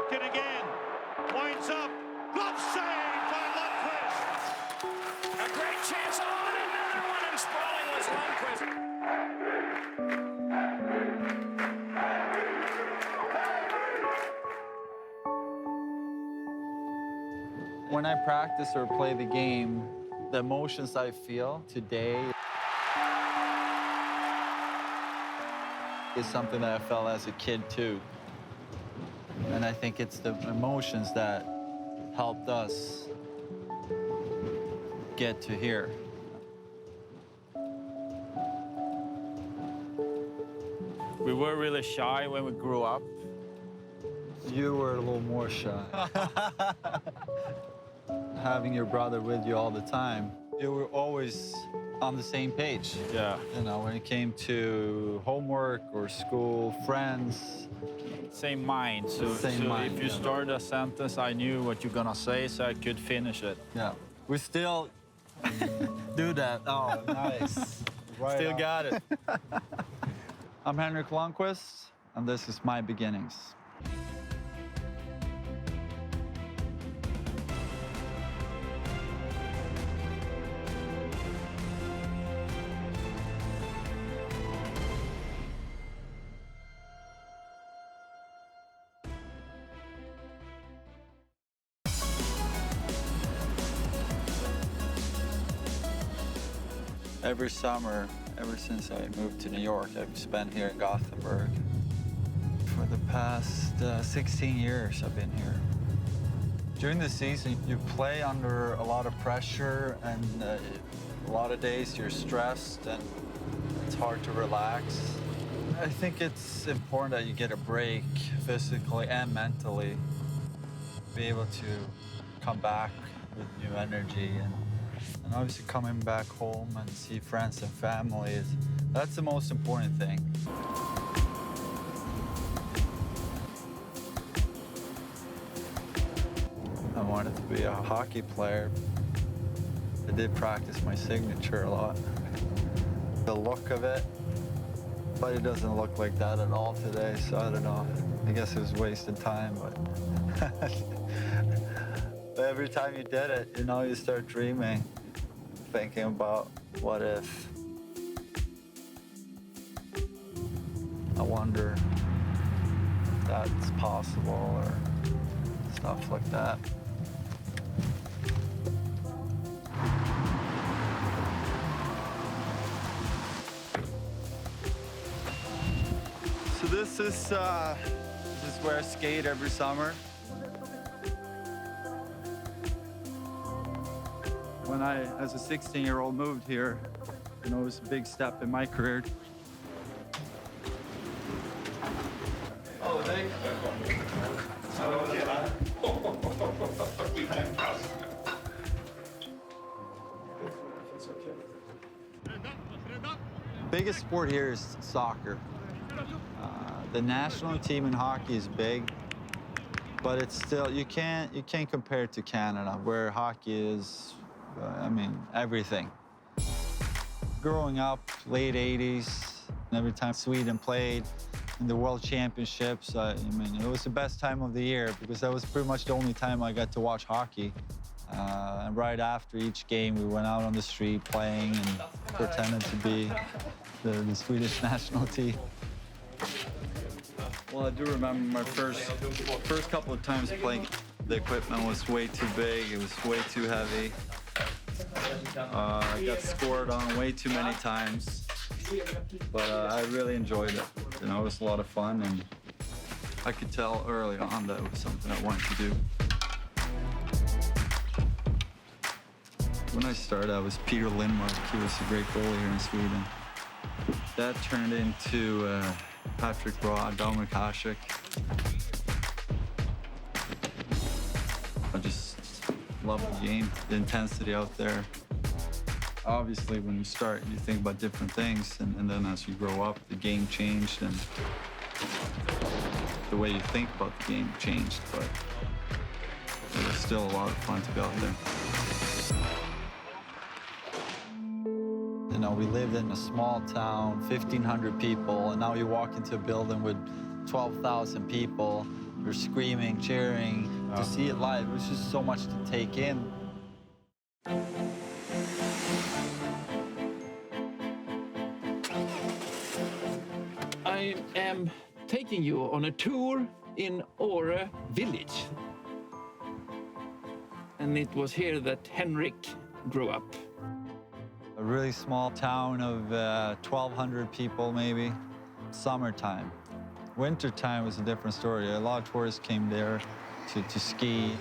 broken again. Winds up. Glove save by Lundqvist. A great chance on another one, and sprawling was Lundqvist. When I practice or play the game, the emotions I feel today is something that I felt as a kid too. And I think it's the emotions that helped us get to here. We were really shy when we grew up. You were a little more shy. Having your brother with you all the time, you were always on the same page. Yeah. You know, when it came to homework or school, friends. Same mind. So Mind, if you yeah. started a sentence, I knew what you're gonna say, so I could finish it. Yeah. We still do that. Oh, nice. Right Still on. got it. I'm Henrik Lundqvist, and this is My Beginnings. Every summer, ever since I moved to New York, I've spent here in Gothenburg. For the past 16 years, I've been here. During the season, you play under a lot of pressure, and a lot of days you're stressed, and it's hard to relax. I think it's important that you get a break physically and mentally, be able to come back with new energy. And obviously coming back home and see friends and family, that's the most important thing. I wanted to be a hockey player. I did practice my signature a lot. The look of it, but it doesn't look like that at all today, so I don't know. I guess it was wasted time, but every time you did it, you know, you start dreaming. Thinking about what if. I wonder if that's possible or stuff like that. So this is where I skate every summer. When I, as a 16-year-old, moved here, you know, it was a big step in my career. Oh, thank Biggest sport here is soccer. The national team in hockey is big, but it's still, you can't compare it to Canada, where hockey is, I mean, everything. Growing up, late 80s, every time Sweden played in the World Championships, I mean, it was the best time of the year because that was pretty much the only time I got to watch hockey. And right after each game, we went out on the street playing and pretended to be the Swedish national team. Well, I do remember my first couple of times playing. The equipment was way too big, it was way too heavy. I got scored on way too many times, but I really enjoyed it. You know, it was a lot of fun, and I could tell early on that it was something I wanted to do. When I started, I was Peter Lindmark. He was a great goalie here in Sweden. That turned into Patrick Broad, Dominic Hasek. I just love the game, the intensity out there. Obviously, when you start, you think about different things, and then as you grow up, the game changed, and the way you think about the game changed, but it was still a lot of fun to be out there. You know, we lived in a small town, 1,500 people, and now you walk into a building with 12,000 people. You're screaming, cheering. To see it live, it was just so much to take in. I am taking you on a tour in Åre village. And it was here that Henrik grew up. A really small town of 1,200 people, maybe. Summertime. Wintertime was a different story. A lot of tourists came there to ski.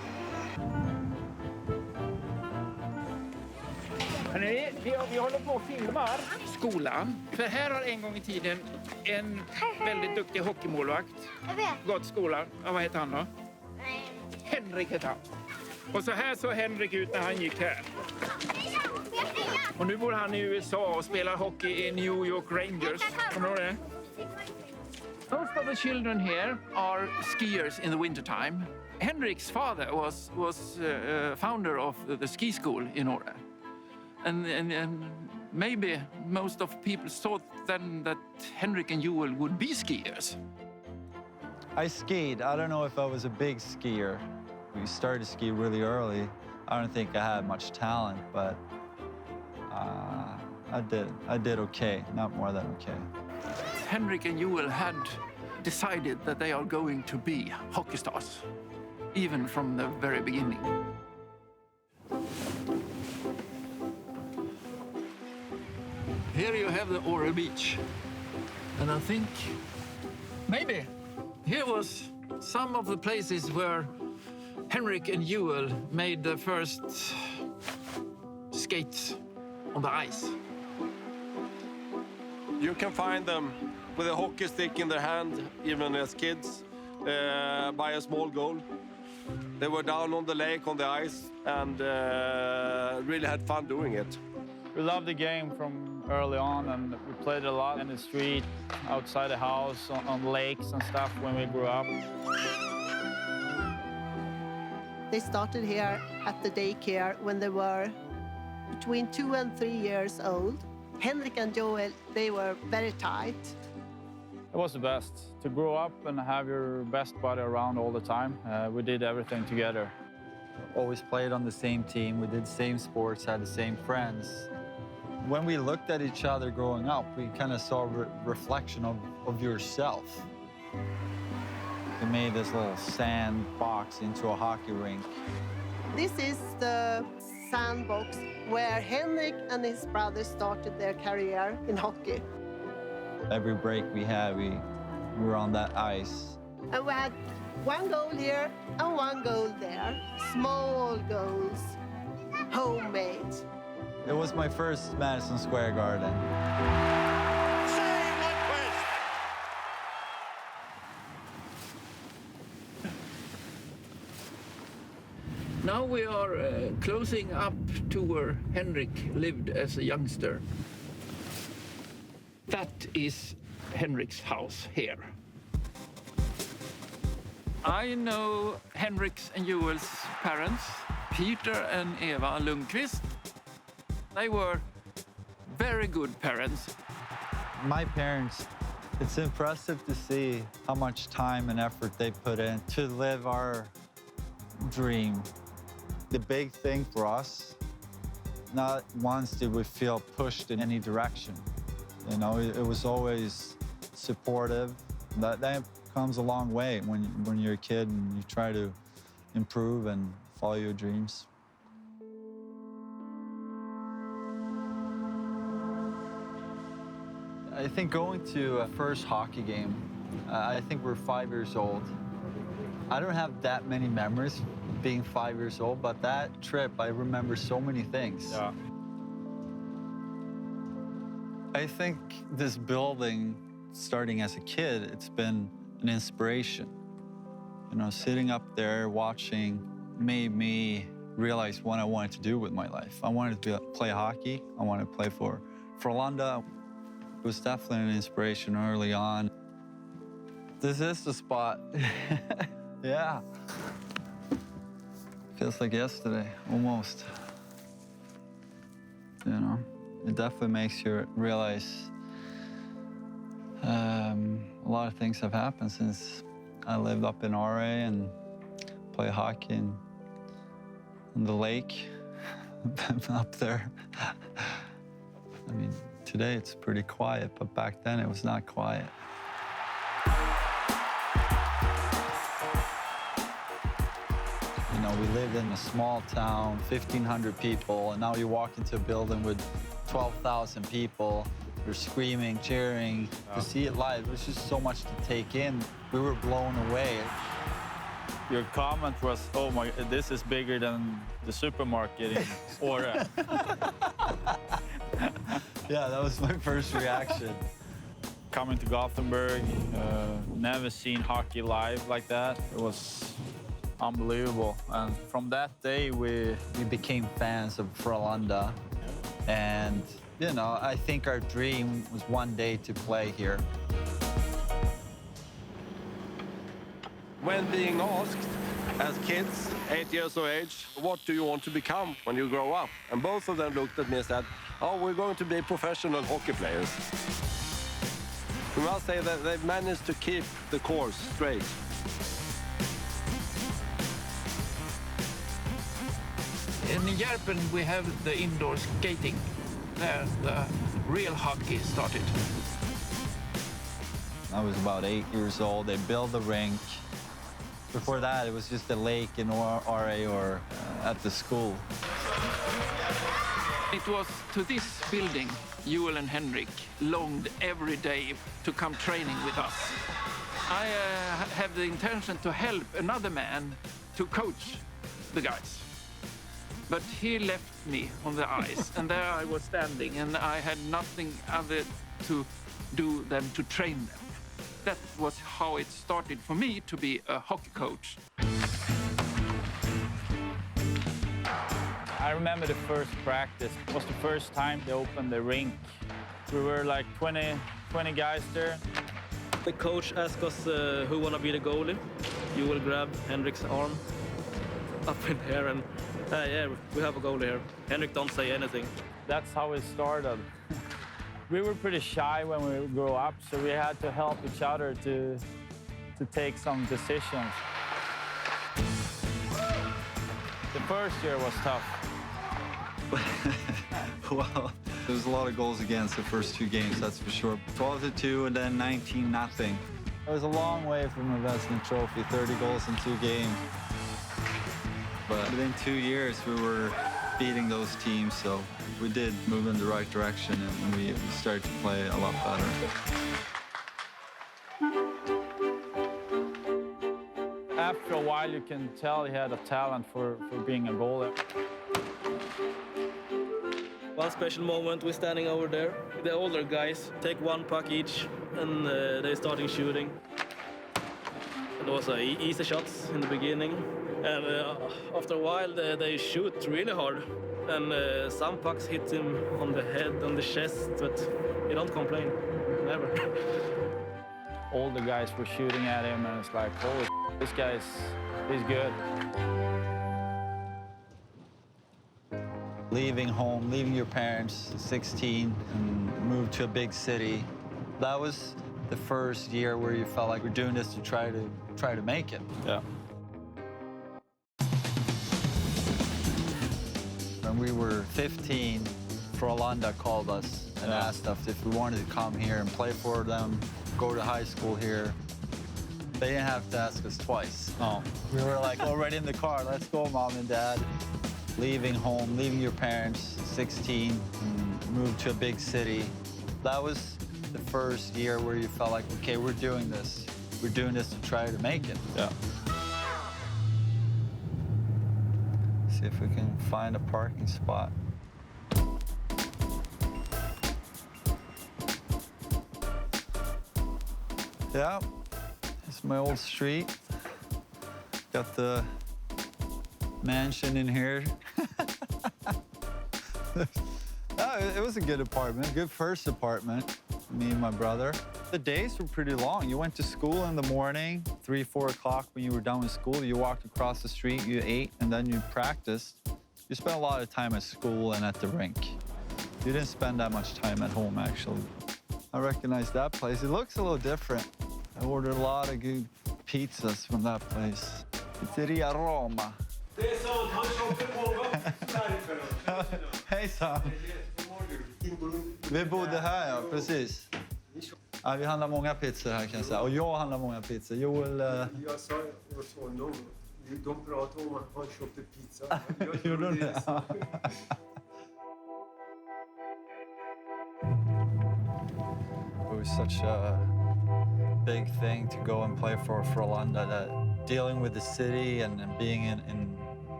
Vi håller på och filmar skolan. För här har en gång i tiden en väldigt duktig hockeymålvakt gått skolan. Ja, vad heter han då? Henrik heter han. Och så här såg Henrik ut när han gick här. Och nu bor han i USA och spelar hockey i New York Rangers. Kommer du det? Most of the children here are skiers in the wintertime. Henrik's father was founder of the ski school in Åre. And maybe most of people thought then that Henrik and Joel would be skiers. I skied. I don't know if I was a big skier. We started to ski really early. I don't think I had much talent, but I did okay, not more than okay. Henrik and Joel had decided that they are going to be hockey stars, even from the very beginning. Here you have the Åre beach. And I think maybe here was some of the places where Henrik and Joel made the first skates on the ice. You can find them with a hockey stick in their hand, even as kids, by a small goal. They were down on the lake, on the ice, and really had fun doing it. We loved the game from early on, and we played a lot in the street, outside the house, on lakes and stuff when we grew up. They started here at the daycare when they were between 2 and 3 years old. Henrik and Joel, they were very tight. It was the best, to grow up and have your best buddy around all the time. We did everything together. Always played on the same team. We did the same sports, had the same friends. When we looked at each other growing up, we kind of saw a reflection of yourself. We made this little sand box into a hockey rink. This is the sandbox where Henrik and his brother started their career in hockey. Every break we had, we were on that ice. And we had 1 goal here and 1 goal there. Small goals, homemade. It was my first Madison Square Garden. Save Lundqvist! Now we are closing up to where Henrik lived as a youngster. That is Henrik's house here. I know Henrik's and Joel's parents, Peter and Eva Lundqvist. They were very good parents. My parents, it's impressive to see how much time and effort they put in to live our dream. The big thing for us, not once did we feel pushed in any direction. You know, it was always supportive. That comes a long way when you're a kid and you try to improve and follow your dreams. I think going to a first hockey game, I think we're 5 years old. I don't have that many memories being 5 years old, but that trip, I remember so many things. Yeah. I think this building, starting as a kid, it's been an inspiration. You know, sitting up there watching made me realize what I wanted to do with my life. I wanted to play hockey. I wanted to play for Lunda. It was definitely an inspiration early on. This is the spot. Yeah. Feels like yesterday, almost. You know, it definitely makes you realize a lot of things have happened since I lived up in RA and play hockey in the lake up there. I mean, today it's pretty quiet, but back then it was not quiet. You know, we lived in a small town, 1,500 people, and now you walk into a building with 12,000 people. You're screaming, cheering. To see it live, it was just so much to take in. We were blown away. Your comment was, oh my, this is bigger than the supermarket in Åre. Yeah, that was my first reaction. Coming to Gothenburg, never seen hockey live like that. It was unbelievable. And from that day, we became fans of Frölunda. And, you know, I think our dream was one day to play here. When being asked, as kids, 8 years of age, what do you want to become when you grow up? And both of them looked at me and said, oh, we're going to be professional hockey players. We must say that they've managed to keep the course straight. In Järpen, we have the indoor skating. There, the real hockey started. I was about 8 years old. They built the rink. Before that, it was just a lake in RA or at the school. It was to this building Joel and Henrik longed every day to come training with us. I have the intention to help another man to coach the guys. But he left me on the ice, and there I was standing, and I had nothing other to do than to train them. That was how it started for me to be a hockey coach. I remember the first practice. It was the first time they opened the rink. We were like 20 guys there. The coach asked us who wanna be the goalie. You will grab Henrik's arm up in there and yeah, we have a goalie here. Henrik don't say anything. That's how it started. We were pretty shy when we grew up, so we had to help each other to take some decisions. The first year was tough. Well, there was a lot of goals against the first 2 games, that's for sure. 12-2 and then 19-0. It was a long way from a Vezina trophy, 30 goals in 2 games. But within 2 years, we were beating those teams, so we did move in the right direction and we started to play a lot better. After a while, you can tell he had a talent for being a goalie. One special moment, we're standing over there. The older guys take 1 puck each and they starting shooting. It was easy shots in the beginning. And after a while, they shoot really hard. And some pucks hit him on the head, on the chest, but he don't complain, never. All the guys were shooting at him, and it's like, holy this he's good. Leaving home, leaving your parents, 16, and moved to a big city. That was the first year where you felt like we're doing this to try to make it. Yeah. When we were 15, Frölunda called us and asked us if we wanted to come here and play for them, go to high school here. They didn't have to ask us twice. Oh. We were like already in the car, let's go, Mom and Dad. Leaving home, leaving your parents, 16, and moved to a big city. That was the first year where you felt like, okay, we're doing this. We're doing this to try to make it. Yeah. See if we can find a parking spot. Yeah, it's my old street. Got the mansion in here. It was a good apartment, good first apartment, me and my brother. The days were pretty long. You went to school in the morning, 3, 4 o'clock when you were done with school. You walked across the street, you ate, and then you practiced. You spent a lot of time at school and at the rink. You didn't spend that much time at home, actually. I recognize that place. It looks a little different. I ordered a lot of good pizzas from that place. Pizzeria Roma. Det är sant, han köpte många därifrån. Hejsan! Vi bodde här, ja, precis. Ja, vi handlar många pizzor här kan jag säga. Och jag handlar många pizzor. Joel... Jag sa de pratade om att han köpte pizza. Gjorde de det? It was such a big thing to go and play for Frölunda, that dealing with the city and being in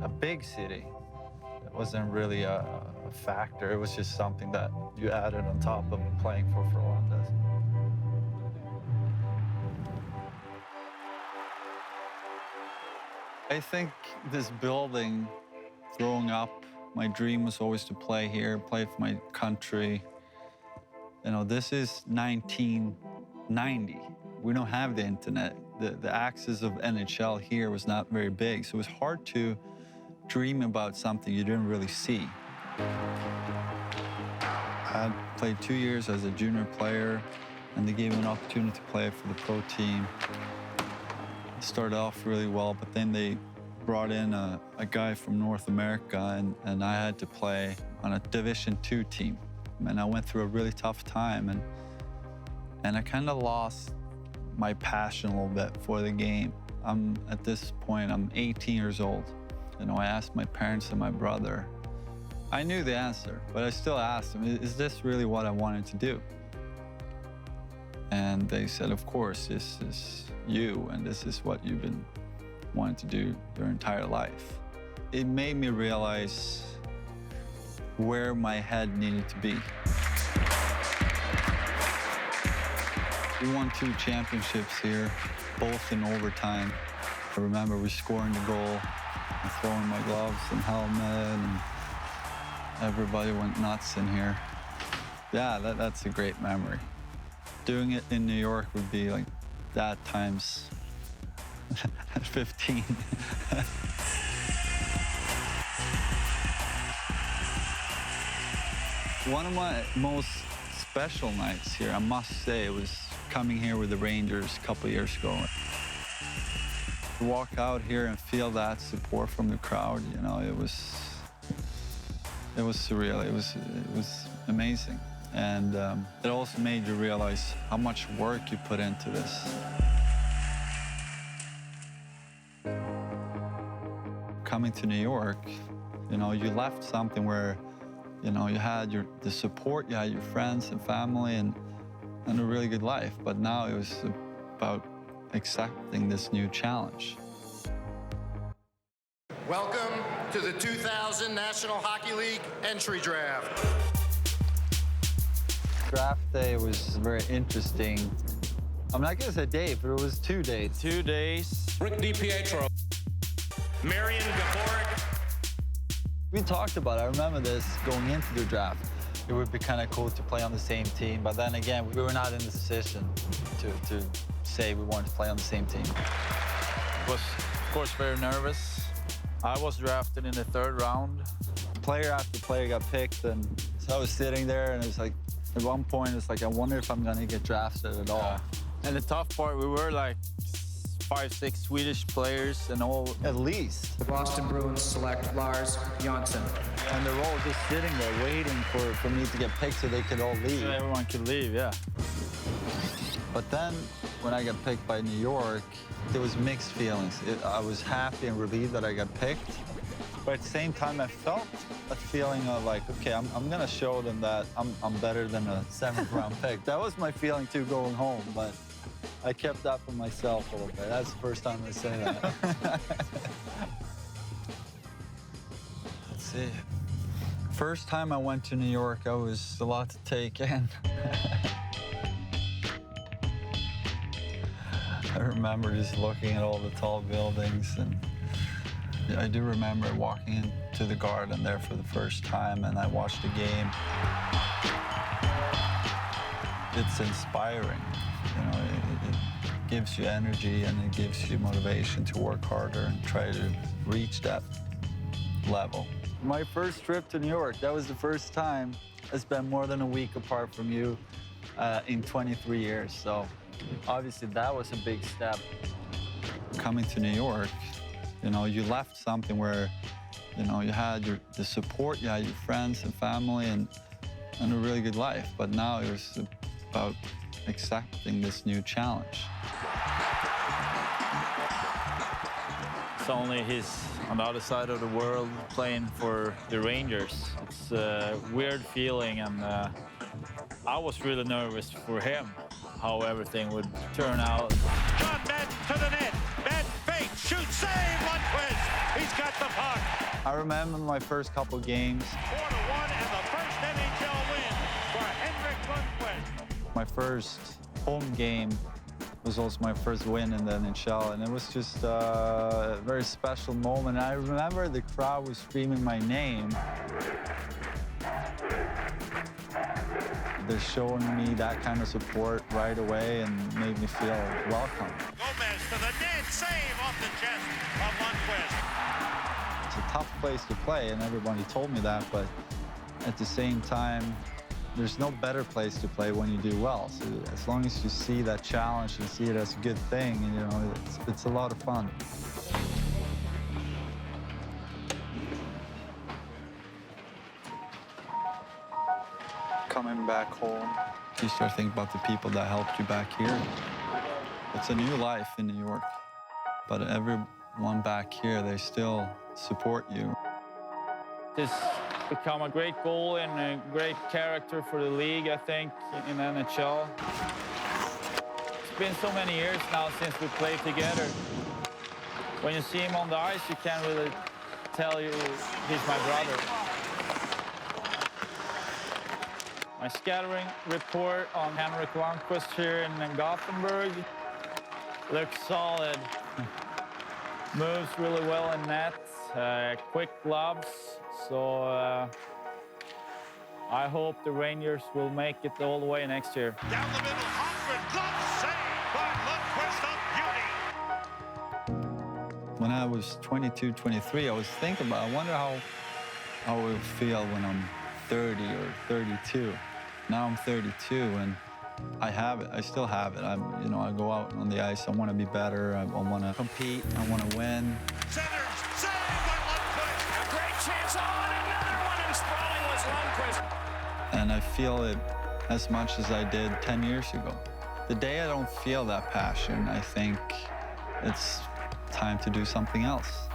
a big city, it wasn't really a factor. It was just something that you added on top of playing for Frölunda. I think this building, growing up, my dream was always to play here, play for my country. You know, this is 1990. We don't have the internet. The access of NHL here was not very big, so it was hard to dream about something you didn't really see. I played 2 years as a junior player, and they gave me an opportunity to play for the pro team. It started off really well, but then they brought in a guy from North America, and I had to play on a Division II team. And I went through a really tough time, and I kind of lost my passion a little bit for the game. At this point, I'm 18 years old. You know, I asked my parents and my brother. I knew the answer, but I still asked them, is this really what I wanted to do? And they said, of course, this is you, and this is what you've been wanting to do your entire life. It made me realize where my head needed to be. We won 2 championships here, both in overtime. I remember we scoring the goal and throwing my gloves and helmet, and everybody went nuts in here. Yeah, that's a great memory. Doing it in New York would be like that times 15. One of my most special nights here, I must say, was coming here with the Rangers a couple years ago. To walk out here and feel that support from the crowd, you know, it was surreal. It was amazing. And it also made you realize how much work you put into this. Coming to New York, you know, you left something where, you know, you had the support, you had your friends and family, and a really good life. But now it was about accepting this new challenge. Welcome to the 2000 National Hockey League entry draft. Draft day was very interesting. I'm not gonna say day, but it was 2 days. 2 days. Rick DiPietro. Marion Gothenburg. We talked about it. I remember this going into the draft. It would be kind of cool to play on the same team, but then again, we were not in the position to say we wanted to play on the same team. Was, of course, very nervous. I was drafted in the 3rd round. Player after player got picked, and so I was sitting there, and it was like, at one point, it's like, I wonder if I'm gonna get drafted at all. And the tough part, we were like 5, 6 Swedish players and all. At least. The Boston Bruins select Lars Jonsson. And they're all just sitting there waiting for me to get picked so they could all leave. So everyone could leave, yeah. But then, when I got picked by New York, there was mixed feelings. I was happy and relieved that I got picked. But at the same time, I felt a feeling of like, okay, I'm gonna show them that I'm better than a 7th round pick. That was my feeling too going home, but I kept that for myself a little bit. That's the first time I say that. Let's see. First time I went to New York, I was a lot to take in. I remember just looking at all the tall buildings, and I do remember walking into the garden there for the first time, and I watched the game. It's inspiring, you know, it gives you energy and it gives you motivation to work harder and try to reach that level. My first trip to New York, that was the first time I spent more than a week apart from you in 23 years, so Obviously, that was a big step. Coming to New York, you know, you left something where, you know, you had the support, you had your friends and family and a really good life. But now it was about accepting this new challenge. It's only he's on the other side of the world playing for the Rangers. It's a weird feeling, and I was really nervous for him, how everything would turn out. John Madden to the net. Madden fake, shoot, save, Lundqvist. He's got the puck. I remember my first couple games. 4-1 and the first NHL win for Henrik Lundqvist. My first home game was also my first win in the NHL, and it was just a very special moment. I remember the crowd was screaming my name. They're showing me that kind of support right away and made me feel welcome. Gomez to the net, save off the chest of Lundqvist. It's a tough place to play, and everybody told me that, but at the same time, there's no better place to play when you do well. So as long as you see that challenge and see it as a good thing, and, you know, it's a lot of fun. Coming back home, you start thinking about the people that helped you back here. It's a new life in New York, but everyone back here, they still support you. He's become a great goalie and a great character for the league, I think, in NHL. It's been so many years now since we played together. When you see him on the ice, you can't really tell you he's my brother. My scattering report on Henrik Lundqvist here in Gothenburg looks solid. Moves really well in net, quick gloves. So I hope the Rangers will make it all the way next year. Down the middle, Holmgren, glove save by Lundqvist of beauty. When I was 22, 23, I was thinking about, I wonder how I will feel when I'm 30 or 32. Now I'm 32 and I have it. I still have it. You know, I go out on the ice. I want to be better. I want to compete. I want to win. Centers, save by Lundqvist. A great chance on, another one, and sprawling was Lundqvist. And I feel it as much as I did 10 years ago. The day I don't feel that passion, I think it's time to do something else.